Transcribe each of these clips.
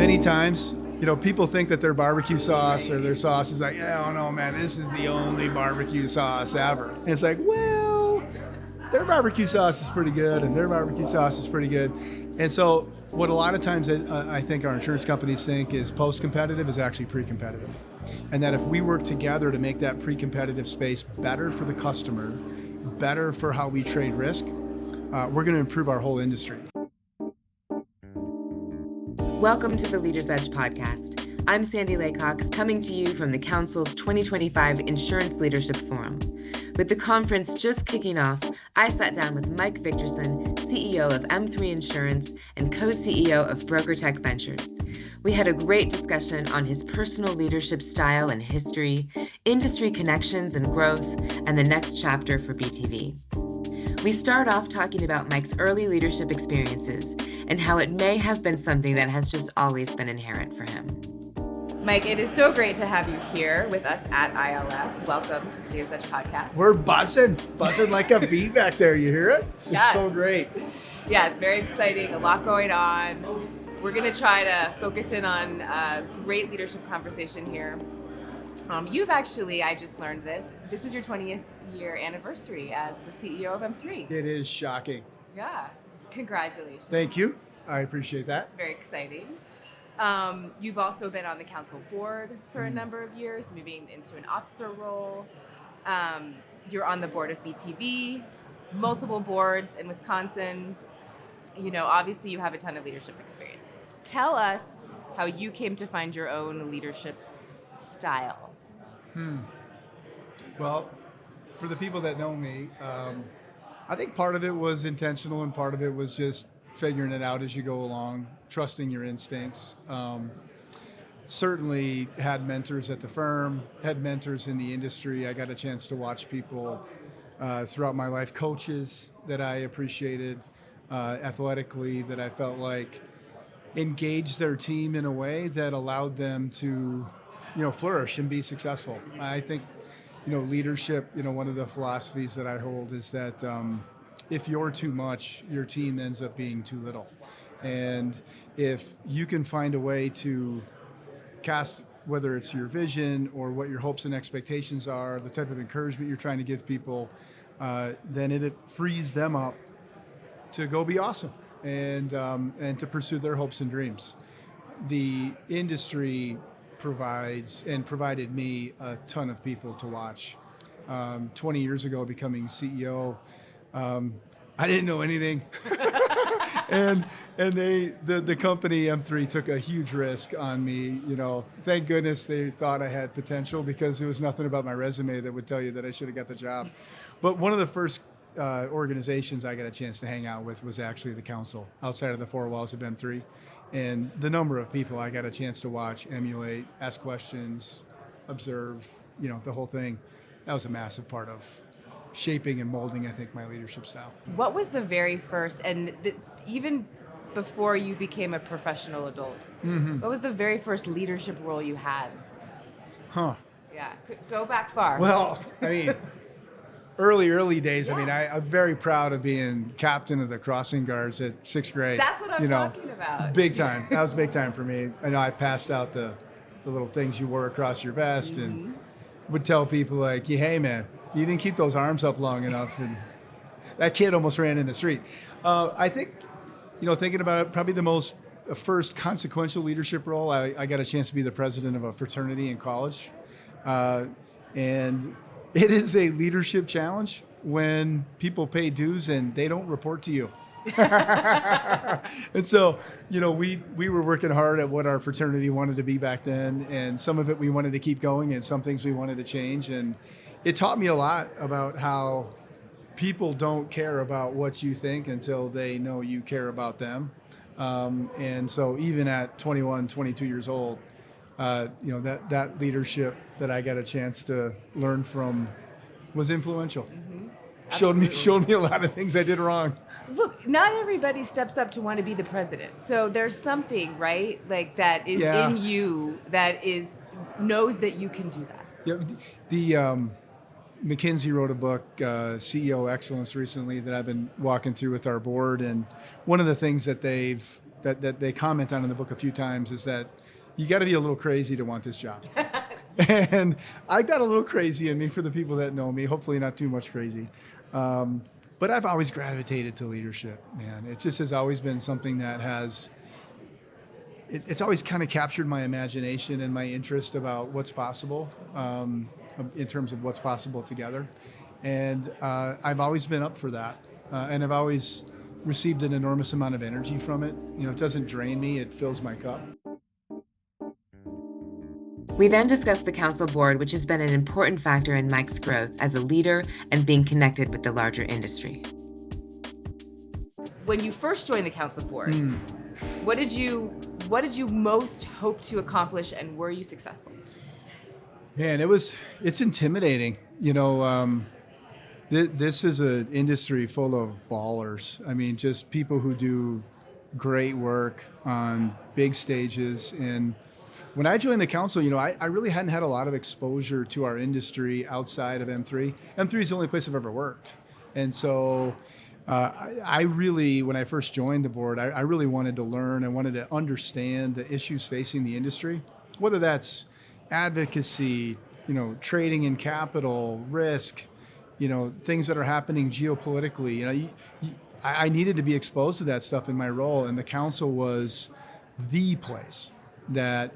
many times, people think that their barbecue sauce or their sauce is like, oh no, man, this is the only barbecue sauce ever. And it's like, well, their barbecue sauce is pretty good and their barbecue sauce is pretty good. And so what a lot of times I think our insurance companies think is post-competitive is actually pre-competitive. And that if we work together to make that pre-competitive space better for the customer, better for how we trade risk, we're going to improve our whole industry. Welcome to the Leaders Edge podcast. I'm Sandy Laycox, coming to you from the Council's 2025 Insurance Leadership Forum. With the conference just kicking off, I sat down with Mike Victorson, CEO of M3 Insurance and co-CEO of BrokerTech Ventures. We had a great discussion on his personal leadership style and history, industry connections and growth, and the next chapter for BTV. We start off talking about Mike's early leadership experiences and how it may have been something that has just always been inherent for him. Mike, it is so great to have you here with us at ILF. Welcome to the Leaders Edge podcast. We're buzzing like a bee back there. You hear it? It's Yes. so great. Yeah, it's very exciting. A lot going on. We're going to try to focus in on a great leadership conversation here. You've actually, I just learned this is your 20th year anniversary as the CEO of M3. It is shocking. Yeah, congratulations. Thank you. I appreciate that. It's very exciting. You've also been on the council board for a number of years, moving into an officer role. You're on the board of BTV, multiple boards in Wisconsin. Obviously you have a ton of leadership experience. Tell us how you came to find your own leadership style. Well, for the people that know me, I think part of it was intentional and part of it was just figuring it out as you go along, trusting your instincts. Certainly had mentors at the firm, had mentors in the industry. I got a chance to watch people throughout my life, coaches that I appreciated athletically, that I felt like engaged their team in a way that allowed them to, flourish and be successful. I think, leadership, one of the philosophies that I hold is that if you're too much, your team ends up being too little. And if you can find a way to cast, whether it's your vision or what your hopes and expectations are, the type of encouragement you're trying to give people, then it frees them up to go be awesome and to pursue their hopes and dreams. The industry provided me a ton of people to watch. 20 years ago, becoming CEO, I didn't know anything. and the company M3 took a huge risk on me. Thank goodness they thought I had potential, because there was nothing about my resume that would tell you that I should have got the job. But one of the first organizations I got a chance to hang out with was actually the council outside of the four walls of M3. And the number of people I got a chance to watch, emulate, ask questions, observe, the whole thing, that was a massive part of shaping and molding, I think, my leadership style. What was the very first, and even before you became a professional adult, what was the very first leadership role you had? Yeah, go back far. Well, early days. Yeah. I'm very proud of being captain of the crossing guards at sixth grade. That's what I'm talking about. Big time. That was big time for me. I know I passed out the little things you wore across your vest and would tell people like, hey man, you didn't keep those arms up long enough. And that kid almost ran in the street. I think, thinking about it, probably the first consequential leadership role, I got a chance to be the president of a fraternity in college. And it is a leadership challenge when people pay dues and they don't report to you. And so, we were working hard at what our fraternity wanted to be back then. And some of it we wanted to keep going and some things we wanted to change. And it taught me a lot about how people don't care about what you think until they know you care about them. And so even at 21, 22 years old, that leadership that I got a chance to learn from was influential. Showed me a lot of things I did wrong. Look, not everybody steps up to want to be the president. So there's something, right, like that is in you that knows that you can do that. Yeah, the McKinsey wrote a book, CEO Excellence, recently that I've been walking through with our board, and one of the things that they've that they comment on in the book a few times is that you got to be a little crazy to want this job. And I got a little crazy in me, for the people that know me, hopefully not too much crazy. But I've always gravitated to leadership, man. It just has always been something that it's always kind of captured my imagination and my interest about what's possible, in terms of what's possible together. And I've always been up for that. And I've always received an enormous amount of energy from it. It doesn't drain me, it fills my cup. We then discussed the council board, which has been an important factor in Mike's growth as a leader and being connected with the larger industry. When you first joined the council board, what did you most hope to accomplish, and were you successful? Man, it's intimidating. This is an industry full of ballers. I mean, just people who do great work on big stages. And when I joined the council, I really hadn't had a lot of exposure to our industry outside of M3. M3 is the only place I've ever worked. And so I really, when I first joined the board, I really wanted to learn. I wanted to understand the issues facing the industry, whether that's advocacy, trading in capital, risk, things that are happening geopolitically. I needed to be exposed to that stuff in my role, and the council was the place that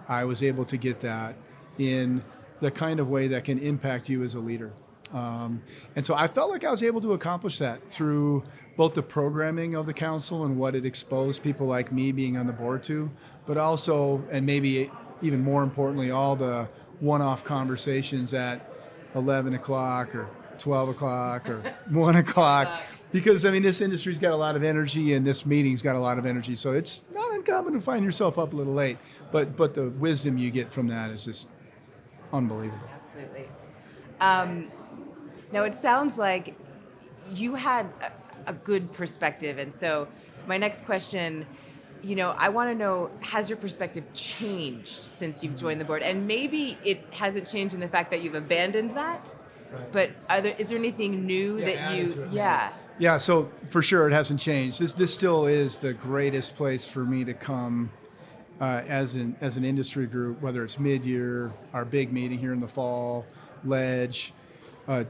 I was able to get that in the kind of way that can impact you as a leader. And so I felt like I was able to accomplish that through both the programming of the council and what it exposed people like me being on the board to, but also, and maybe even more importantly, all the one-off conversations at 11 o'clock or 12 o'clock or 1 o'clock. Because, this industry's got a lot of energy, and this meeting's got a lot of energy. So it's not uncommon to find yourself up a little late. But the wisdom you get from that is just unbelievable. Absolutely. Now, it sounds like you had a good perspective. And so my next question, I want to know, has your perspective changed since you've joined the board? And maybe it hasn't changed in the fact that you've abandoned that. Right. But is there anything new that you... Yeah, so for sure it hasn't changed. This still is the greatest place for me to come as an industry group, whether it's mid-year, our big meeting here in the fall, Ledge,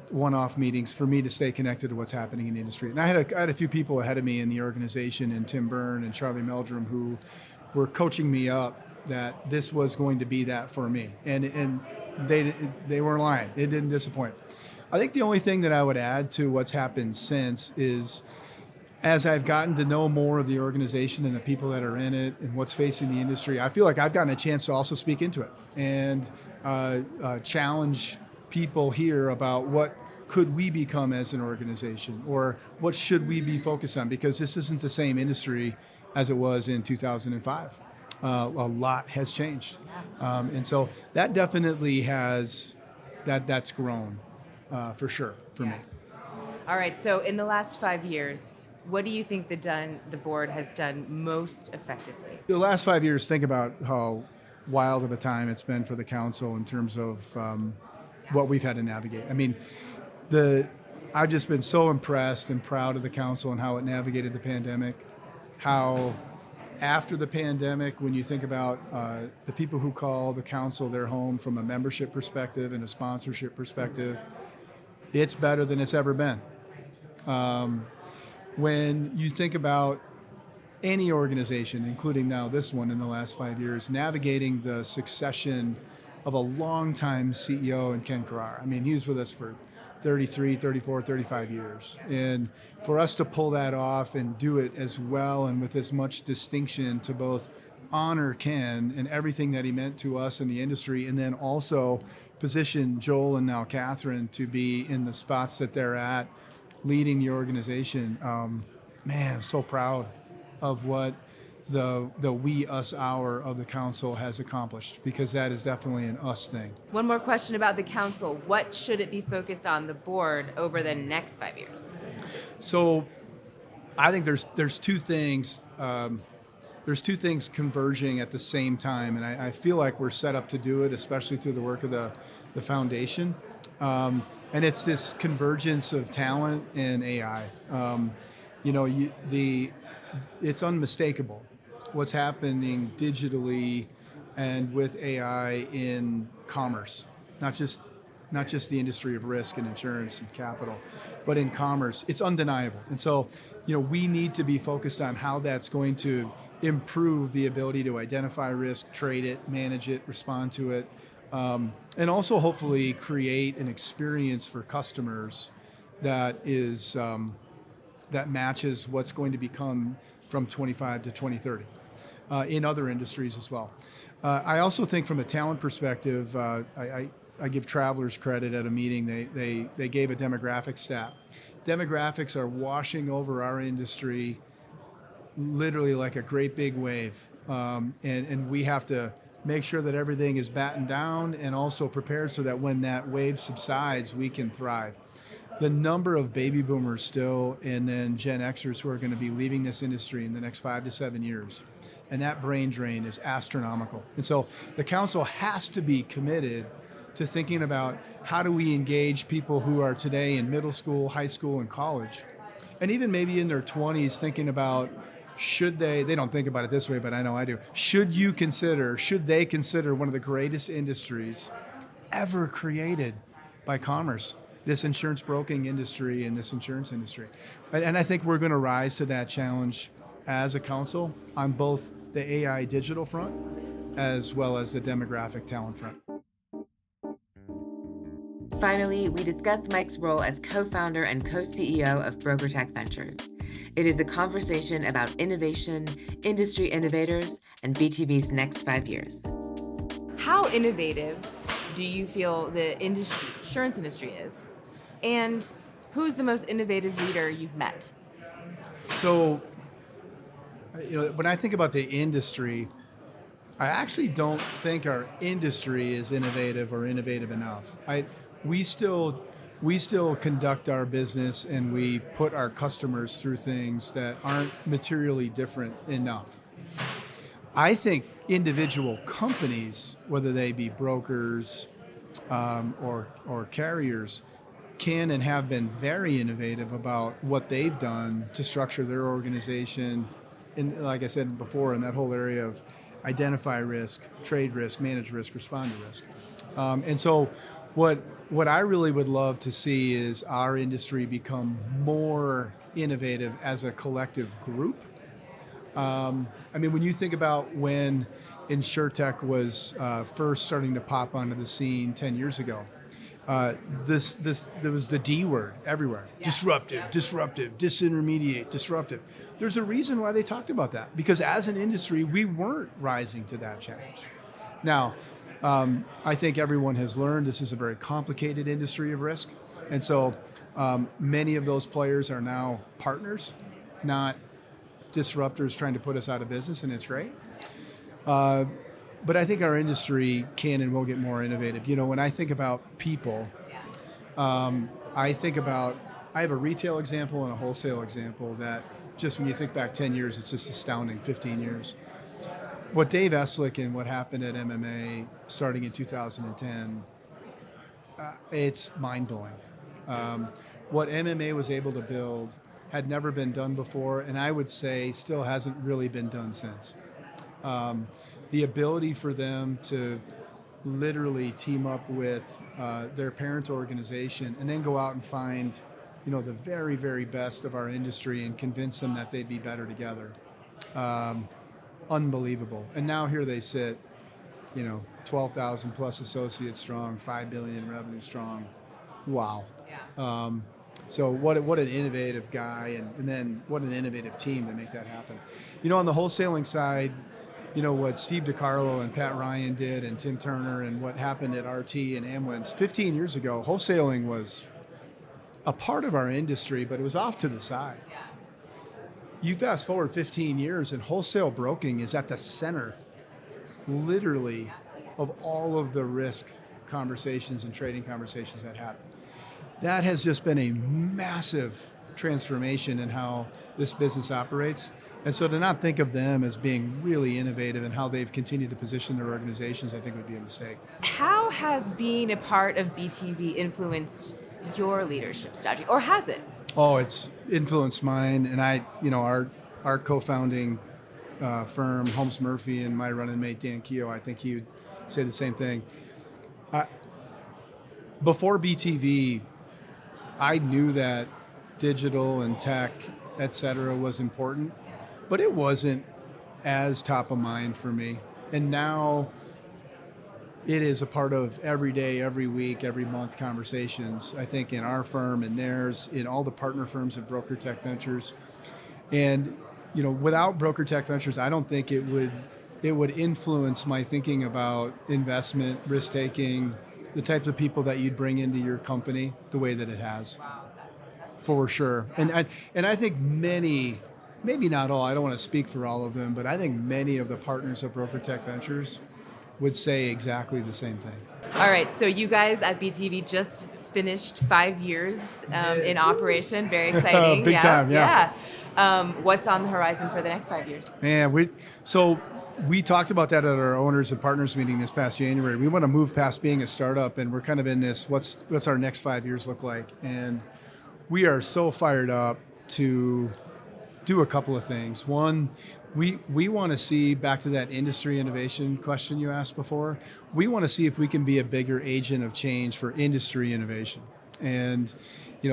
one-off meetings, for me to stay connected to what's happening in the industry. And I had a few people ahead of me in the organization, and Tim Byrne and Charlie Meldrum, who were coaching me up that this was going to be that for me. And they weren't lying. It didn't disappoint. I think the only thing that I would add to what's happened since is, as I've gotten to know more of the organization and the people that are in it and what's facing the industry, I feel like I've gotten a chance to also speak into it and challenge people here about what could we become as an organization, or what should we be focused on, because this isn't the same industry as it was in 2005. A lot has changed. And so that definitely that's grown. For sure, for me. All right, so in the last 5 years, what do you think the board has done most effectively? The last 5 years, think about how wild of a time it's been for the council in terms of what we've had to navigate. I've just been so impressed and proud of the council and how it navigated the pandemic, how after the pandemic, when you think about the people who call the council their home from a membership perspective and a sponsorship perspective, it's better than it's ever been. When you think about any organization, including now this one in the last 5 years, navigating the succession of a longtime CEO in Ken Carrar. He was with us for 33, 34, 35 years. And for us to pull that off and do it as well and with as much distinction, to both honor Ken and everything that he meant to us in the industry, and then also position Joel and now Catherine to be in the spots that they're at, leading the organization. I'm so proud of what the we, us, our of the council has accomplished, because that is definitely an us thing. One more question about the council. What should it be focused on, the board, over the next 5 years? So I think there's two things. There's two things converging at the same time, and I feel like we're set up to do it, especially through the work of the foundation. And it's this convergence of talent and AI. It's unmistakable what's happening digitally and with AI in commerce, not just the industry of risk and insurance and capital, but in commerce. It's undeniable. And so, we need to be focused on how that's going to improve the ability to identify risk, trade it, manage it, respond to it, and also hopefully create an experience for customers that is that matches what's going to become from 25 to 2030 in other industries as well. I also think from a talent perspective, I give Travelers credit at a meeting. They gave a demographic stat. Demographics are washing over our industry literally like a great big wave. And we have to make sure that everything is battened down and also prepared so that when that wave subsides, we can thrive. The number of baby boomers still and then Gen Xers who are going to be leaving this industry in the next 5 to 7 years, and that brain drain is astronomical. And so the council has to be committed to thinking about how do we engage people who are today in middle school, high school, and college, and even maybe in their 20s thinking about should they don't think about it this way, but I know I do, should they consider one of the greatest industries ever created by commerce, this insurance broking industry and this insurance industry. And I think we're going to rise to that challenge as a council on both the AI digital front as well as the demographic talent front. Finally, we discussed Mike's role as co-founder and co-CEO of BrokerTech Ventures. It is a conversation about innovation, industry innovators, and BTV's next 5 years. How innovative do you feel the insurance industry is? And who's the most innovative leader you've met? So, when I think about the industry, I actually don't think our industry is innovative or innovative enough. We still conduct our business and we put our customers through things that aren't materially different enough. I think individual companies, whether they be brokers or carriers, can and have been very innovative about what they've done to structure their organization, and like I said before, in that whole area of identify risk, trade risk, manage risk, respond to risk. And so what I really would love to see is our industry become more innovative as a collective group. When you think about when InsurTech was first starting to pop onto the scene 10 years ago, there was the D word everywhere. Yeah. Disruptive, disintermediate, disruptive. There's a reason why they talked about that, because as an industry, we weren't rising to that challenge. Now, I think everyone has learned this is a very complicated industry of risk. And so many of those players are now partners, not disruptors trying to put us out of business, and it's great. But I think our industry can and will get more innovative. When I think about people, I have a retail example and a wholesale example that just when you think back 10 years, it's just astounding, 15 years. What Dave Eslick and what happened at MMA starting in 2010, it's mind-blowing. What MMA was able to build had never been done before, and I would say still hasn't really been done since. The ability for them to literally team up with their parent organization and then go out and find, the very, very best of our industry and convince them that they'd be better together. Unbelievable. And now here they sit, 12,000 plus associates strong, 5 billion revenue strong. Wow. Yeah. So what an innovative guy, and then what an innovative team to make that happen. On the wholesaling side, what Steve DiCarlo and Pat Ryan did and Tim Turner and what happened at RT and Amwins 15 years ago, wholesaling was a part of our industry, but it was off to the side. Yeah. You fast forward 15 years and wholesale broking is at the center, literally, of all of the risk conversations and trading conversations that happen. That has just been a massive transformation in how this business operates. And so to not think of them as being really innovative and how they've continued to position their organizations, I think would be a mistake. How has being a part of BTV influenced your leadership strategy, or has it? Oh, it's influenced mine, and our co-founding firm, Holmes Murphy, and my running mate Dan Keogh, I think he would say the same thing. Before BTV, I knew that digital and tech, et cetera, was important, but it wasn't as top of mind for me. And now it is a part of every day, every week, every month conversations, I think, in our firm and theirs, in all the partner firms of BrokerTech Ventures. And, without BrokerTech Ventures, I don't think it would influence my thinking about investment, risk taking, the types of people that you'd bring into your company the way that it has. Wow, that's For sure. Yeah. And I think many, maybe not all, I don't want to speak for all of them, but I think many of the partners of BrokerTech Ventures would say exactly the same thing. All right, so you guys at BTV just finished 5 years in operation. Very exciting. Big time, yeah. What's on the horizon for the next 5 years? Man, we talked about that at our owners and partners meeting this past January. We want to move past being a startup, and we're kind of in this, what's our next 5 years look like? And we are so fired up to do a couple of things. One, we want to see, back to that industry innovation question you asked before, we want to see if we can be a bigger agent of change for industry innovation. And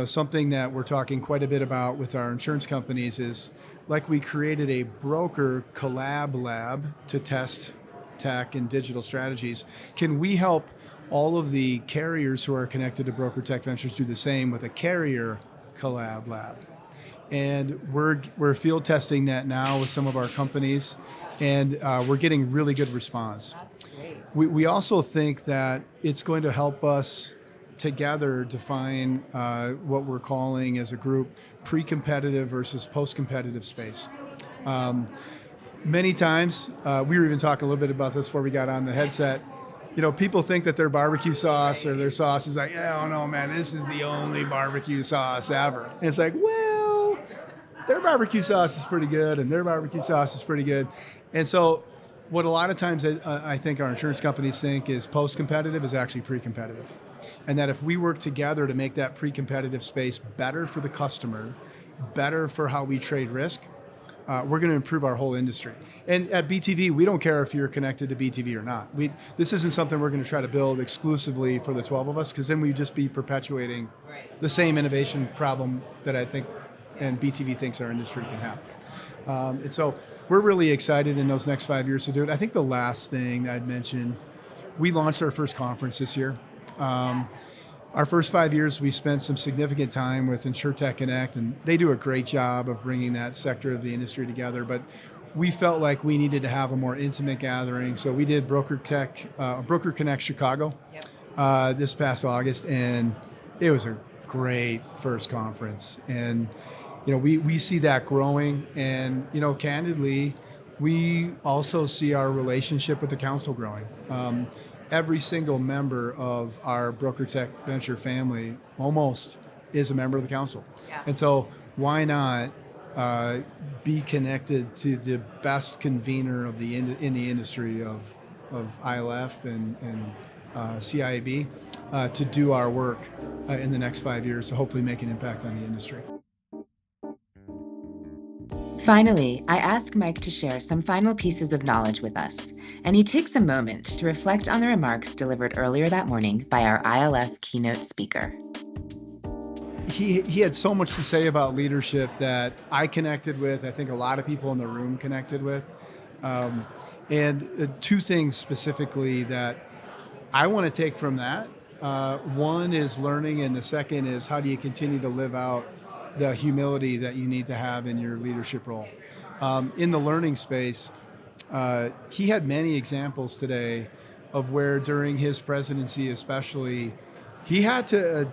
something that we're talking quite a bit about with our insurance companies is, like, we created a broker collab lab to test tech and digital strategies. Can we help all of the carriers who are connected to BrokerTech Ventures do the same with a carrier collab lab? And we're field testing that now with some of our companies, and we're getting really good response. That's great. We also think that it's going to help us together define what we're calling as a group pre-competitive versus post-competitive space. Many times, we were even talking a little bit about this before we got on the headset. People think that their barbecue sauce or their sauce is like, oh no, man, this is the only barbecue sauce ever. And it's like, well, their barbecue sauce is pretty good, and their barbecue sauce is pretty good. And so what a lot of times I think our insurance companies think is post-competitive is actually pre-competitive. And that if we work together to make that pre-competitive space better for the customer, better for how we trade risk, we're going to improve our whole industry. And at BTV, we don't care if you're connected to BTV or not. This isn't something we're going to try to build exclusively for the 12 of us, because then we'd just be perpetuating the same innovation problem that I think and BTV thinks our industry can have. And so we're really excited in those next 5 years to do it. I think the last thing I'd mention, we launched our first conference this year. Our first 5 years, we spent some significant time with InsurTech Connect, and they do a great job of bringing that sector of the industry together. But we felt like we needed to have a more intimate gathering, so we did Broker Connect Chicago this past August, and it was a great first conference. And we see that growing, and candidly, we also see our relationship with the council growing. Every single member of our BrokerTech Venture family almost is a member of the council. Yeah. And so why not be connected to the best convener of in the industry of ILF and CIAB to do our work in the next 5 years to hopefully make an impact on the industry. Finally, I ask Mike to share some final pieces of knowledge with us, and he takes a moment to reflect on the remarks delivered earlier that morning by our ILF keynote speaker. He had so much to say about leadership that I connected with, I think a lot of people in the room connected with. And two things specifically that I want to take from that. One is learning, and the second is how do you continue to live out the humility that you need to have in your leadership role. In the learning space, he had many examples today of where during his presidency especially, he had to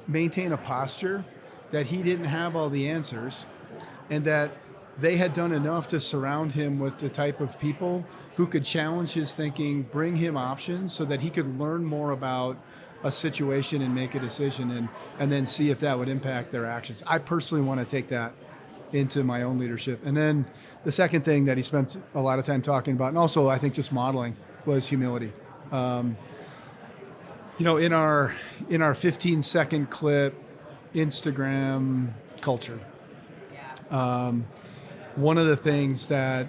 maintain a posture that he didn't have all the answers, and that they had done enough to surround him with the type of people who could challenge his thinking, bring him options so that he could learn more about a situation and make a decision and then see if that would impact their actions. I personally want to take that into my own leadership. And then the second thing that he spent a lot of time talking about, and also I think just modeling, was humility. In our 15-second clip Instagram culture, one of the things that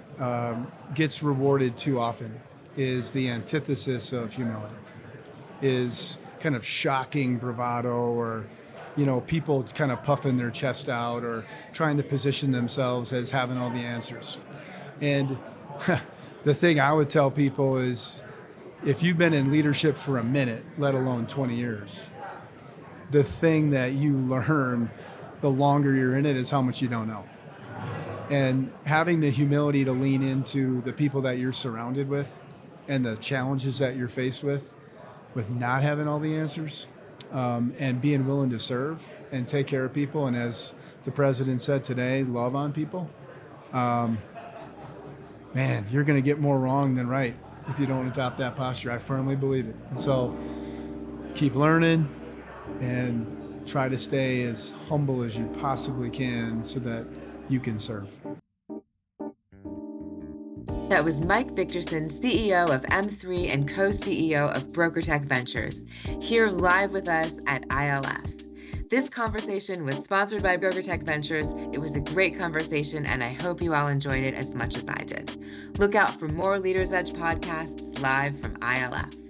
gets rewarded too often is the antithesis of humility, is kind of shocking bravado, or people kind of puffing their chest out or trying to position themselves as having all the answers. And the thing I would tell people is, if you've been in leadership for a minute, let alone 20 years, the thing that you learn the longer you're in it is how much you don't know. And having the humility to lean into the people that you're surrounded with and the challenges that you're faced with not having all the answers, and being willing to serve and take care of people. And as the president said today, love on people. Man, you're going to get more wrong than right if you don't adopt that posture. I firmly believe it. And so keep learning and try to stay as humble as you possibly can so that you can serve. That was Mike Victorson, CEO of M3 and co-CEO of BrokerTech Ventures, here live with us at ILF. This conversation was sponsored by BrokerTech Ventures. It was a great conversation, and I hope you all enjoyed it as much as I did. Look out for more Leaders Edge podcasts live from ILF.